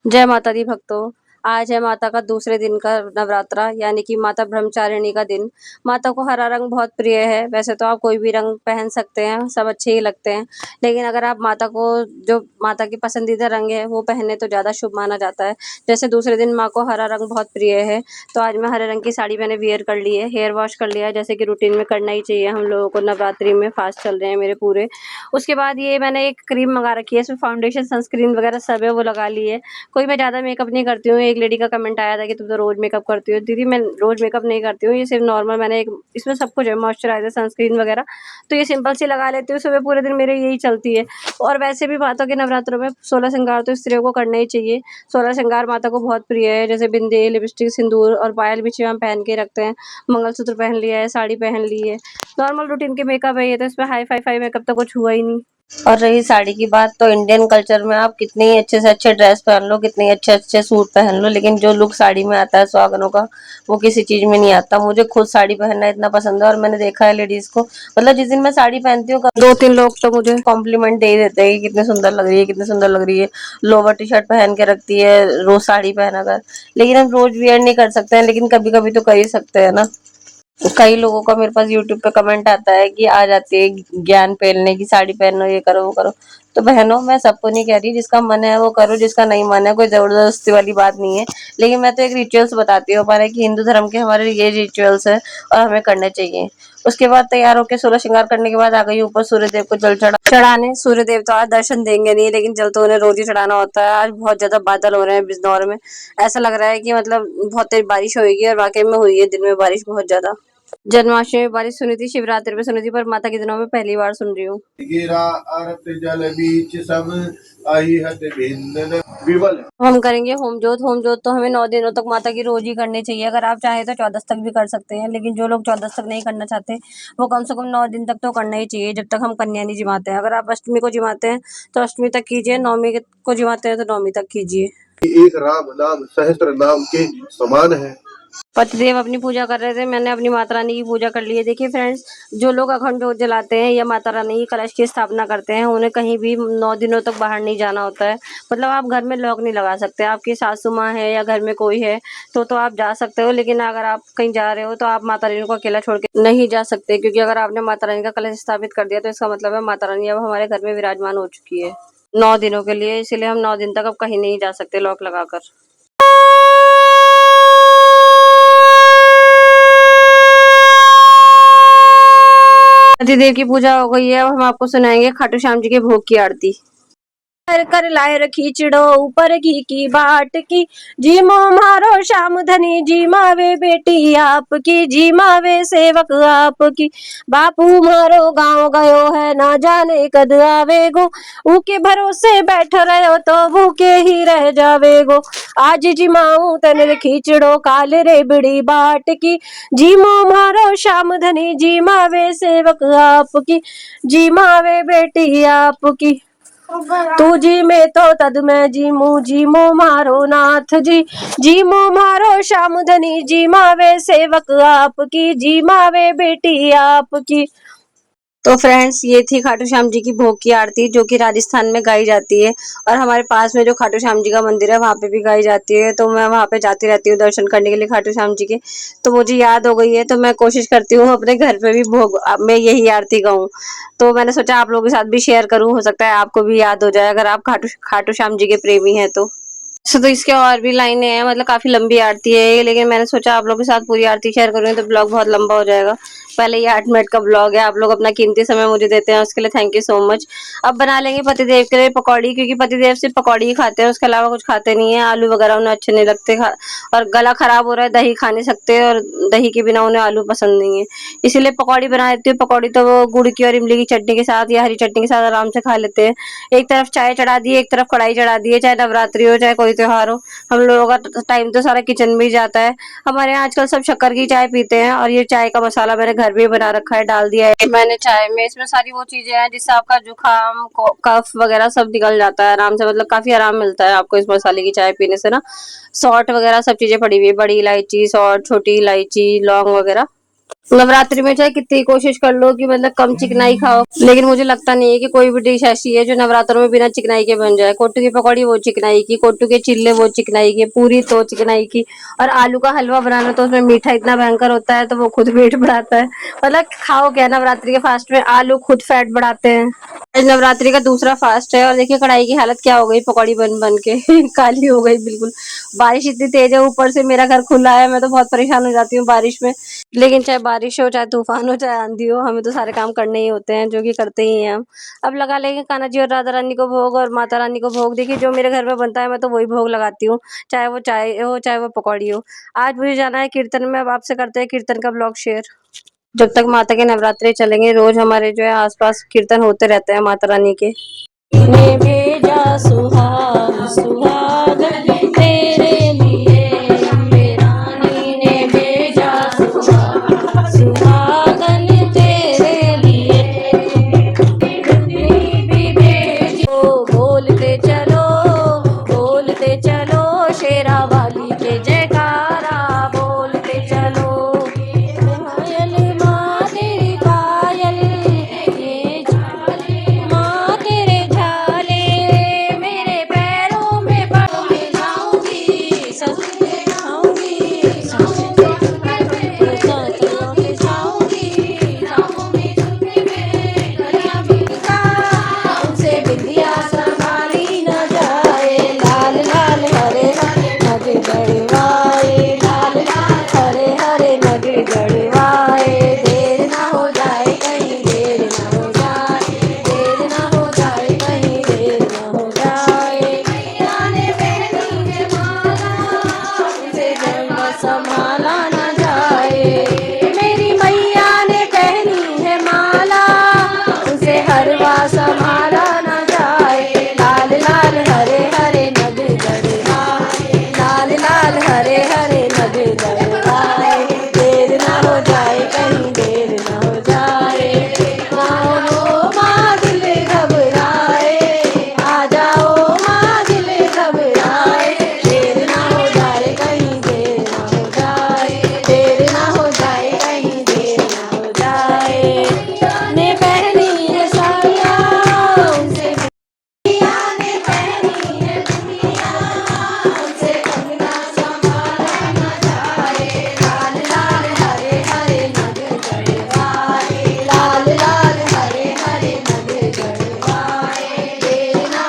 जय माता दी भक्तों। आज है माता का दूसरे दिन का नवरात्रा यानी कि माता ब्रह्मचारिणी का दिन। माता को हरा रंग बहुत प्रिय है। वैसे तो आप कोई भी रंग पहन सकते हैं, सब अच्छे ही लगते हैं। लेकिन अगर आप माता को जो माता की पसंदीदा रंग है वो पहने तो ज़्यादा शुभ माना जाता है। जैसे दूसरे दिन माँ को हरा रंग बहुत प्रिय है, तो आज मैं हरे रंग की साड़ी मैंने वियर कर ली है, हेयर वॉश कर लिया है, जैसे कि रूटीन में करना ही चाहिए हम लोगों को। नवरात्रि में फास्ट चल रहे हैं मेरे पूरे। उसके बाद ये मैंने एक क्रीम मंगा रखी है, इसमें फाउंडेशन, सनस्क्रीन वगैरह सब है, वो लगा ली है। कोई मैं ज़्यादा मेकअप नहीं करती हूँ। एक लेडी का कमेंट आया था कि तुम तो रोज़ मेकअप करती हो। दीदी मैं रोज़ मेकअप नहीं करती हूँ, ये सिर्फ़ नॉर्मल मैंने एक इसमें सब कुछ है, मॉइस्चराइज़र, सनस्क्रीन वगैरह, तो ये सिंपल सी लगा लेती हूँ। सुबह पूरे दिन मेरे यही चलती है। और वैसे भी माता के नवरात्रों में 16 श्रृंगार तो स्त्रियों को करना ही चाहिए। 16 श्रृंगार माता को बहुत प्रिय है, जैसे बिंदी, लिपस्टिक, सिंदूर और पायल भी हम पहन के रखते हैं। मंगलसूत्र पहन लिया है, साड़ी पहन ली है। नॉर्मल रूटीन के मेकअप है ये, तो इसमें हाई-फाई मेकअप तो कुछ हुआ ही नहीं। और रही साड़ी की बात, तो इंडियन कल्चर में आप कितनी ही अच्छे से अच्छे ड्रेस पहन लो, कितने अच्छे अच्छे सूट पहन लो, लेकिन जो लुक साड़ी में आता है सुहागनों का, वो किसी चीज में नहीं आता। मुझे खुद साड़ी पहनना इतना पसंद है, और मैंने देखा है लेडीज को, मतलब जिस दिन मैं साड़ी पहनती हूँ 2-3 लोग तो मुझे कॉम्प्लीमेंट दे ही देते हैं कि कितनी सुंदर लग रही है, कितनी सुंदर लग रही है। लोवर टी शर्ट पहन के रखती है रोज साड़ी पहना कर, लेकिन हम रोज वियर नहीं कर सकते हैं, लेकिन कभी कभी तो कर ही सकते हैं ना। कई लोगों का मेरे पास यूट्यूब पे कमेंट आता है कि आ जाती है ज्ञान फैलने की, साड़ी पहनो, ये करो वो करो। तो बहनों, मैं सबको नहीं कह रही, जिसका मन है वो करो, जिसका नहीं मन है, कोई जबरदस्ती वाली बात नहीं है। लेकिन मैं तो एक रिचुअल्स बताती हूँ हमारे, कि हिंदू धर्म के हमारे ये रिचुअल्स है और हमें करने चाहिए। उसके बाद तैयार होकर 16 श्रृंगार करने के बाद आ गई ऊपर सूर्य देव को जल चढ़ाने। सूर्य देव तो आज दर्शन देंगे नहीं, लेकिन जल तो उन्हें रोज ही चढ़ाना होता है। आज बहुत ज्यादा बादल हो रहे हैं बिजनौर में। ऐसा लग रहा है कि मतलब बहुत तेज बारिश होगी, और वाकई में हुई है दिन में बारिश बहुत ज्यादा। जन्माष्टमी में बारिश सुनी थी, शिवरात्रि पे सुनी थी, पर माता के दिनों में पहली बार सुन रही हूँ। गिरा अरत जल बीच सब आई हत भिन्न विवल। हम करेंगे होम जोत। होम जोत तो हमें 9 दिनों तक माता की रोज ही करनी चाहिए। अगर आप चाहें तो 14 तक भी कर सकते हैं, लेकिन जो लोग 14 तक नहीं करना चाहते, वो कम से कम 9 दिन तक तो करना ही चाहिए, जब तक हम कन्या नहीं जिमाते हैं। अगर आप अष्टमी को जिमाते हैं तो अष्टमी तक कीजिए, नौमी को जिमाते हैं तो नौमी तक कीजिए। एक राम नाम सहस्त्र नाम के समान है। पतिदेव अपनी पूजा कर रहे थे, मैंने अपनी माता रानी की पूजा कर ली है। देखिए फ्रेंड्स, जो लोग अखंड जोत जलाते हैं या माता रानी की कलश की स्थापना करते हैं, उन्हें कहीं भी 9 दिनों तक बाहर नहीं जाना होता है। मतलब आप घर में लॉक नहीं लगा सकते। आपकी सासू माँ है या घर में कोई है तो आप जा सकते हो, लेकिन अगर आप कहीं जा रहे हो तो आप माता रानी को अकेला छोड़ के नहीं जा सकते, क्योंकि अगर आपने माता रानी का कलश स्थापित कर दिया तो इसका मतलब है माता रानी अब हमारे घर में विराजमान हो चुकी है 9 दिनों के लिए। इसीलिए हम 9 दिन तक अब कहीं नहीं जा सकते लॉक लगाकर। पतिदेव की पूजा हो गई है। अब हम आपको सुनाएंगे खाटू श्याम जी के भोग की आरती। कर लाए रखी चिड़ो ऊपर की बाट की, जी मो मारो श्याम धनी, जी मावे बेटी आपकी, जी मावे सेवक आपकी। बापू मारो गांव गयो है, ना जाने कद आवेगो, ऊके भरोसे बैठ रहो तो भूखे ही रह जावेगो। आज जी माऊ तन रखी चिड़ो, काल रे बिड़ी बाट की, जी मो मारो श्याम धनी, जी मावे सेवक आपकी, जी मावे बेटी आपकी। तू जी में तो तद में जी मु, जी मो मारो नाथ जी, जी मो मारो श्याम धनी, जी मावे सेवक आपकी, जी मावे बेटी आपकी। तो फ्रेंड्स, ये थी खाटू श्याम जी की भोग की आरती, जो कि राजस्थान में गाई जाती है। और हमारे पास में जो खाटू श्याम जी का मंदिर है वहाँ पे भी गाई जाती है, तो मैं वहाँ पे जाती रहती हूँ दर्शन करने के लिए खाटू श्याम जी के। तो मुझे याद हो गई है, तो मैं कोशिश करती हूँ अपने घर पे भी भोग मैं यही आरती गाऊँ। तो मैंने सोचा आप लोगों के साथ भी शेयर करूँ, हो सकता है आपको भी याद हो जाए अगर आप खाटू खाटू श्याम जी के प्रेमी हैं तो। तो इसके और भी लाइनें हैं, मतलब काफी लंबी आरती है ये, लेकिन मैंने सोचा आप लोगों के साथ पूरी आरती शेयर करूंगी तो ब्लॉग बहुत लंबा हो जाएगा। पहले ये 8 मिनट का ब्लॉग है, आप लोग अपना कीमती समय मुझे देते हैं, उसके लिए थैंक यू सो मच। अब बना लेंगे पतिदेव के लिए पकौड़ी, क्योंकि पतिदेव सिर्फ पकौड़ी ही खाते हैं, उसके अलावा कुछ खाते नहीं है। आलू वगैरह उन्हें अच्छे नहीं लगते, और गला खराब हो रहा है, दही खा नहीं सकते, और दही के बिना उन्हें आलू पसंद नहीं है। इसीलिए पकौड़ी बना देती हूँ। पकौड़ी तो वो गुड़ की और इमली की चटनी के साथ या हरी चटनी के साथ आराम से खा लेते हैं। एक तरफ चाय चढ़ा दी, एक तरफ कढ़ाई चढ़ा दी है, चाहे नवरात्रि हो चाहे कोई त्योहार हो, हम लोगों का टाइम तो सारा किचन में ही जाता है। हमारे यहाँ आजकल सब शक्कर की चाय पीते हैं, और ये चाय का मसाला मैंने घर में बना रखा है, डाल दिया है मैंने चाय में। इसमें सारी वो चीजें हैं जिससे आपका जुकाम कफ वगैरह सब निकल जाता है आराम से, मतलब काफी आराम मिलता है आपको इस मसाले की चाय पीने से ना। सौंठ वगैरह सब चीजें पड़ी हुई है, बड़ी इलायची, सौंठ, छोटी इलायची, लौंग वगैरह। नवरात्रि में चाहे कितनी कोशिश कर लो कि मतलब कम चिकनाई खाओ, लेकिन मुझे लगता नहीं है कि कोई भी डिश ऐसी है जो नवरात्रों में बिना चिकनाई के बन जाए। कोट्टू की पकौड़ी वो चिकनाई की, कोट्टू के चिल्ले वो चिकनाई के, पूरी तो चिकनाई की, और आलू का हलवा बनाना तो उसमें मीठा इतना भयंकर होता है तो वो खुद पेट बढ़ाता है। मतलब खाओ क्या नवरात्रि के फास्ट में, आलू खुद फैट बढ़ाते हैं। आज नवरात्रि का दूसरा फास्ट है और देखिए कढ़ाई की हालत क्या हो गई, पकौड़ी बन बन के काली हो गई बिल्कुल। बारिश इतनी तेज है, ऊपर से मेरा घर खुला है, मैं तो बहुत परेशान हो जाती हूँ बारिश में। लेकिन चाहे बारिश हो, चाहे तूफान हो, चाहे आंधी हो, हमें तो सारे काम करने ही होते हैं, जो कि करते ही हैं हम। अब लगा लेंगे कान्हा जी और राधा रानी को भोग और माता रानी को भोग। देखिए जो मेरे घर में बनता है मैं तो वही भोग लगाती हूँ, चाहे वो चाय हो चाहे वो पकौड़ी हो। आज मुझे जाना है कीर्तन में, अब आपसे करते हैं कीर्तन का ब्लॉग शेयर। जब तक माता के नवरात्रे चलेंगे, रोज हमारे जो है आसपास कीर्तन होते रहते हैं माता रानी के। ने भेजा सुहाग सुहागन तेरे लिए, अम्बे रानी ने भेजा सुहाग सुहागन तेरे लिए, भी भेजो। बोलते चलो शेरा वाली के जयकारा, बोलते चलो। पायल माँ तेरी पायल, ये माँ तेरे झाले, मेरे पैरों में पड़ जाऊंगी, सजदे जाऊंगी, सजदे जाऊंगी, गलियां भी का उनसे बिंदिया संभाली न जाए। लाल लाल हरे हरे नग गड़वाए, लाल लाल हरे हरे नग गड़वाए। देर ना हो जाए कहीं, देर ना हो जाए, देर ना हो जाए कहीं, देर ना हो जाए। मैया ने पहनी है माला, उसे गंगा संभाला न जाए। मेरी मैया ने पहनी है माला, उसे हरवा संभाला न जाए। लाल लाल हरे हरे नग गड़वाए, लाल लाल हरे हरे नग गड़वाए। देर ना हो जाए कहीं, देर ना हो जाए। आओ माँ दिल घबराए, आ जाओ माँ दिल घबराए। देर ना हो जाए कहीं, देर ना हो जाए, देर ना हो जाए कहीं, देर ना हो जाए। ने पहनी है साड़ियाँ उनसे, मैया ने पहनी है चूड़ियाँ, उनसे कंगना संभाला न जाए। लाल लाल हरे हरे नग गड़वाए, लाल लाल हरे हरे नग गड़वाए। देर ना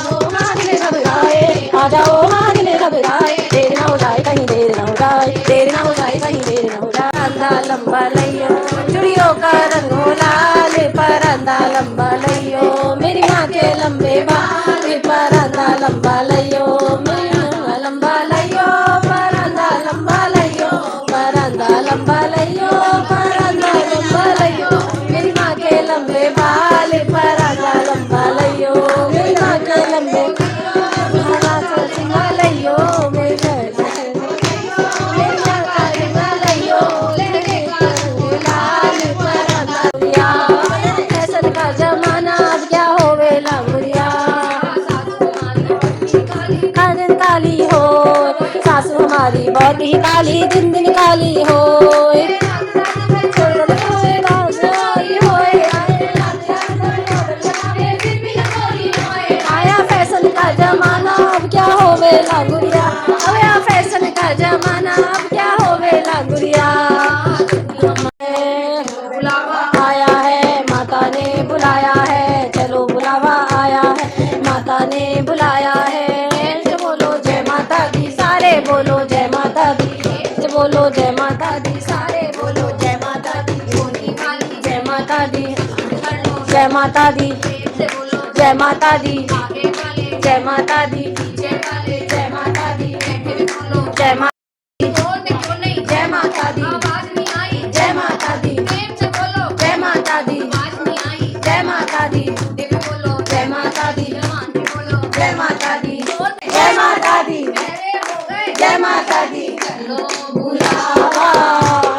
हो माँ दिल घबराए, आ जाओ माँ दिल घबराए। देर ना हो जाए कहीं, देर ना हो जाए, देर ना हो जाए कहीं, देर ना हो जाए। परंदा लंबा लइयो, चूड़ियों का रंग हो लाल, परंदा लंबा लइयो, मेरी माँ के लंबे बाल। परंदा लंबा लइयो, मेरी माँ लंबा लइयो, परंदा लंबा लइयो, परंदा लंबा लइयो, परंदा लंबा लइयो, मेरी माँ के लंबे बाल। परंदा लंबा लइयो, मेरी माँ के लंबे लइयो, मेरी फैशन का जमाना, अब क्या होवे लंगड़िया। दिन काली हो सासू हमारी, बहुत ही काली, दिन दिन काली हो। आया फैशन का जमाना, अब क्या होवे लंगड़िया। आया फैशन का जमाना, अब क्या होवे लंगड़िया। आया है माता ने बुलाया है, चलो बुलावा आया है, माता ने बुलाया है। जो बोलो जय माता दी, सारे बोलो जय माता दी, जो बोलो जय माता दी, सारे बोलो जय माता दी। जय माता दी, जय माता दी, जय माता दी, जय माता दी, जय माता दी, जय माता दी, जय माता दी, जय माता दी, जय माता दी, जय माता दी, जय माता दी, जय माता दी, जय माता दी, जय माता दी। बुलावा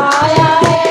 आया है।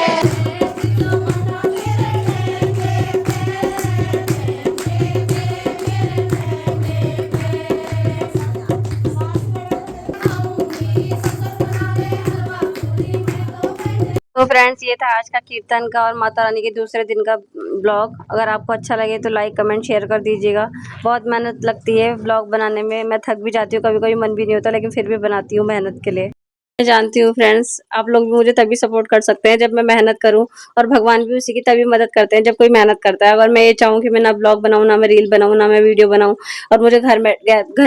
तो फ्रेंड्स ये था आज का कीर्तन का और माता रानी के दूसरे दिन का ब्लॉग। अगर आपको अच्छा लगे तो लाइक कमेंट शेयर कर दीजिएगा। बहुत मेहनत लगती है ब्लॉग बनाने में, मैं थक भी जाती हूँ, कभी कभी मन भी नहीं होता, लेकिन फिर भी बनाती हूँ मेहनत के लिए। मैं जानती हूँ फ्रेंड्स, आप लोग भी मुझे तभी सपोर्ट कर सकते हैं जब मैं मेहनत करूँ, और भगवान भी उसी की तभी मदद करते हैं जब कोई मेहनत करता है। अगर मैं ये चाहूँ कि मैं ना ब्लॉग बनाऊँ, ना मैं रील बनाऊँ, ना मैं वीडियो बनाऊँ, और मुझे घर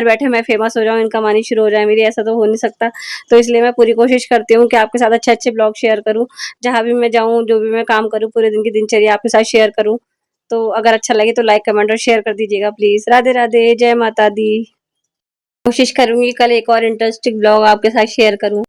बैठे मैं फेमस हो जाऊँ, इनकम आनी शुरू हो जाए मेरी, ऐसा तो हो नहीं सकता। तो इसलिए मैं पूरी कोशिश करती हूँ कि आपके साथ अच्छे अच्छे ब्लॉग शेयर करूँ। जहाँ भी मैं जाऊँ, जो भी मैं काम करूँ, पूरे दिन की दिनचर्या आपके साथ शेयर करूँ। तो अगर अच्छा लगे तो लाइक कमेंट और शेयर कर दीजिएगा प्लीज। राधे राधे, जय माता दी। कोशिश करूंगी कल एक और इंटरेस्टिंग ब्लॉग आपके साथ शेयर करूं।